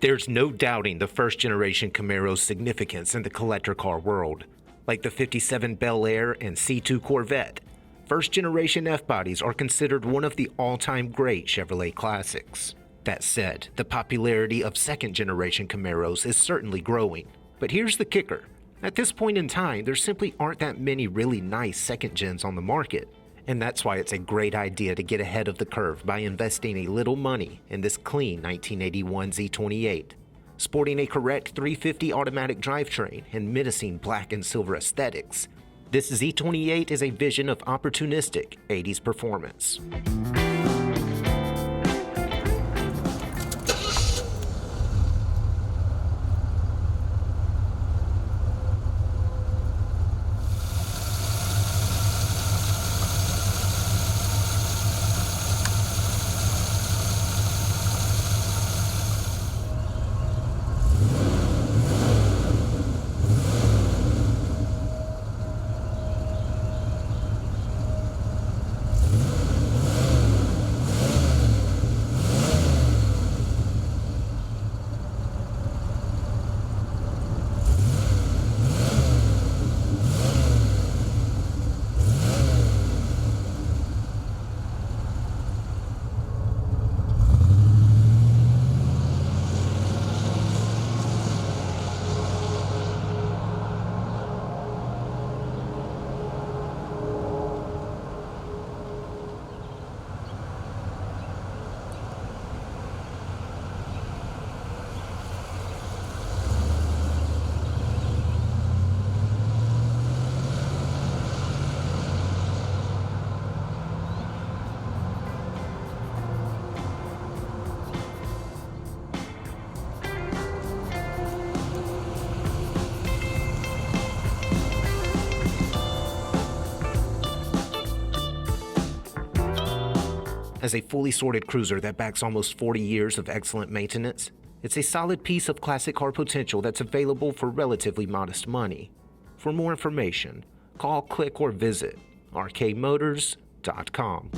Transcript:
There's no doubting the first-generation Camaro's significance in the collector car world. Like the 57 Bel Air and C2 Corvette, first-generation F-bodies are considered one of the all-time great Chevrolet classics. That said, the popularity of second-generation Camaros is certainly growing. But here's the kicker. At this point in time, there simply aren't that many really nice second-gens on the market. And that's why it's a great idea to get ahead of the curve by investing a little money in this clean 1981 Z28. Sporting a correct 350 automatic drivetrain and menacing black and silver aesthetics, this Z28 is a vision of opportunistic 80s performance. As a fully sorted cruiser that backs almost 40 years of excellent maintenance, it's a solid piece of classic car potential that's available for relatively modest money. For more information, call, click, or visit rkmotors.com.